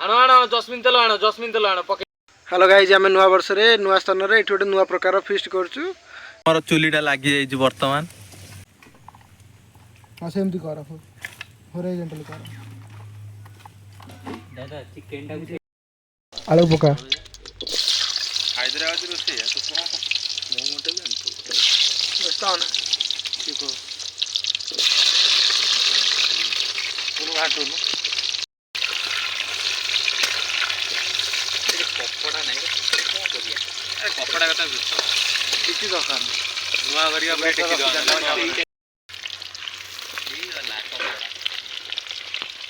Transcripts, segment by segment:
आनो आनो जस्मिन तेल आनो पके। हेलो गाइज आम नुआ वर्ष नुआ स्थान में ये गोटे नुआ प्रकार फिस्ट करूँ। मोर चुलीटा लगी जाइए बर्तमान। हाँ सेमती कर हॉरिजॉन्टल कर दादा चिकन टा आलू पका हैदराबाद रोसे तो कौन मो मोटे भी व्यस्त होना ठीक हो कोनो घाटो नु कपड़ा नहीं कौन करिया अरे कपड़ा कथा किसी दरकार नुआ भरिया पे टेकी दो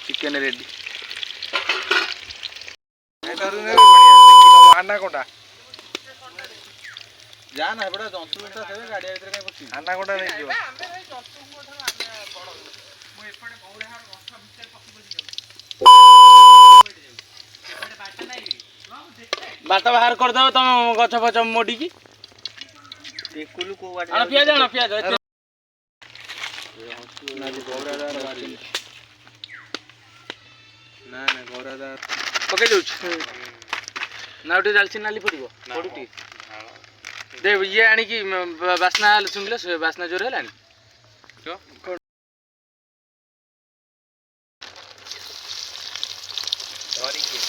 चिकन रेडी आना कोटा जान है बड़ा जंतु बेटा से गाड़ी भीतर कहीं बसी आना कोटा नहीं जीव बाटा बाहर कर दो तुम गछ फछ मोडी की टेकुलु को गाड़ी आनो पियाज ना ना गौरादार पके दउछ ना उठे जालची नाली पड़िबो पडुटी दे ये आनी की वासना सुनले वासना जोर हेलानी क्यों सॉरी की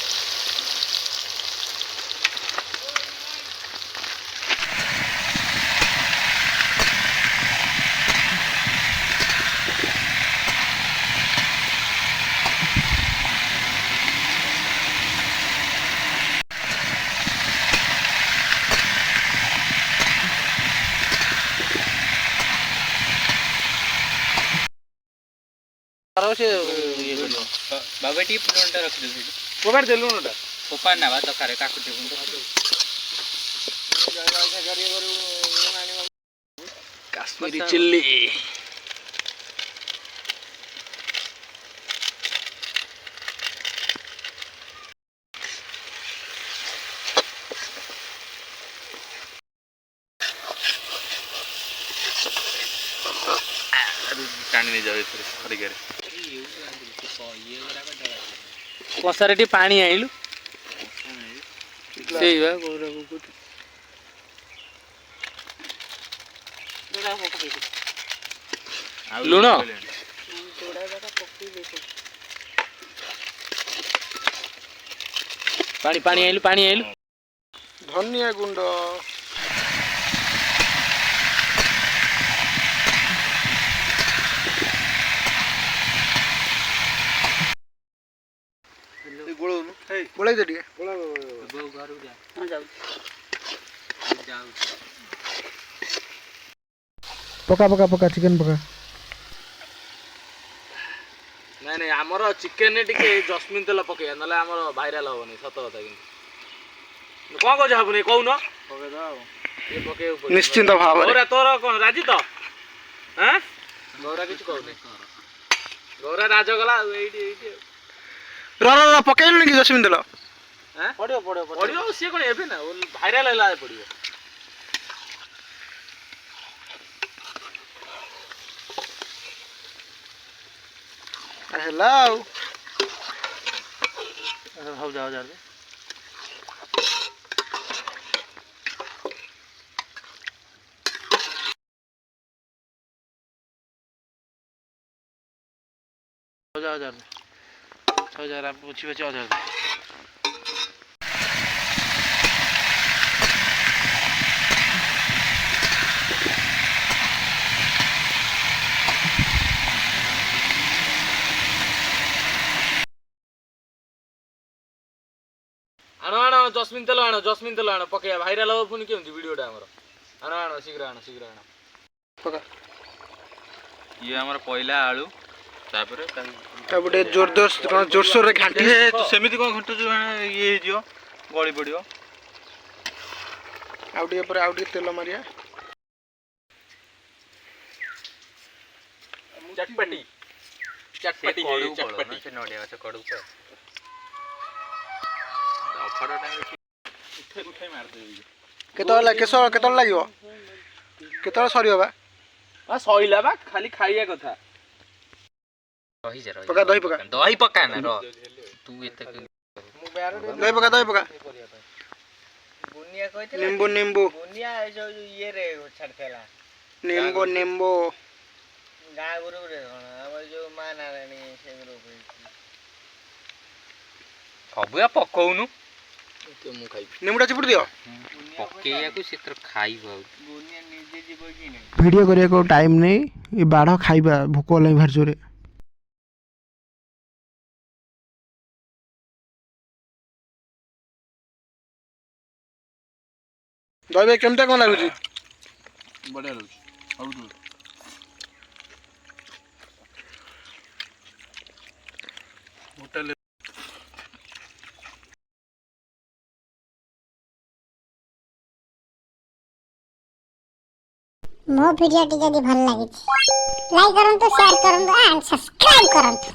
से ये बोलो बाबा टी प्लांट रख दे कोबार देलु नटा कोपार ना बा तो करे काकुटे बुन काश्मीरी चिल्ली टाणी नहीं जावे फिर खड़ी करे कसारेटी पानी आइलु सेई बा गोरा को लुण पानी आइलु धनिया गुंड बोलाई दे पका पका पका चिकन पका नहीं नहीं आमर चिकन टिके जस्मिन तेल पके ना आमर भाइराल होनी सत कथा कि कौन कह हबनी कौन निश्चिंत भाव गौरा तोर कौन राजी तो हाँ गौरा किसी कहूनी गौरा राज गला पकड़ कि जस्मिन तेल पड़ो सी कौन एबे ना भाइराल है पड़ो हेलो हो जाओ जा आप पूछी बचे हजार आनो जस्मिन तेल आनो पके भाइराल हो पुनी केमती वीडियोटा हमर आनो शीघ्र आनो पका ये हमर पहिला आलू तापरे तापरे जोरसोर रे घांटी तो सेमिति कोन घंटो जो ये जियो गळी पडियो आउडी पर आउडी तेल मारिया चटपटी चटपटी से नडिया से कड़ू पर अफर टाइम उठे मार दे केतल लागिवो केतल सरियो बा आ सइला बा खाली खाइया कथा रही जा पका दही पका ना रो तू एते ଦହି ପକା ଦହି ପକା ବୁନିଆ କହିଥିଲେ ନିମ୍ବୁ ନିମ୍ବୁ ବୁନିଆ ଏ ଯୋଉ ଇଏରେ ଛାଡ଼ିଥିଲା ନିମ୍ବୁ ନିମ୍ବୁ ଗାଁ ଗ୍ରୁପରେ କ'ଣ ଆମର ଯୋଉ ମା ନାରାୟଣୀ ସେ ଗ୍ରୁପ ସବୁ ୟା ପକଉନୁ ମୁଁ ଖାଇବି ନିମ୍ବୁଟା ଚିପୁଡ଼ି ଦିଅ ପକେଇବାକୁ ସେଥିରେ ଖାଇବ ଆଉ ବୁନିଆ ନିଜେ ଯିବ କି ନାହିଁ ଭିଡ଼ିଓ କରିବାକୁ ଟାଇମ୍ ନେଇ ଏ ବାଢ଼ ଖାଇବା ଭୋକ ହେଲାଣି ଭାରି ଜୋରେ ଦହି ଭାଇ କେମିତି କ'ଣ ଲାଗୁଛି ବଢ଼ିଆ ଲାଗୁଛି ସବୁଠୁ ହୋଟେଲ मो वीडियो टी जदि भल लागिछि लाइक करंतु शेयर करंतु एंड सब्सक्राइब करंतु।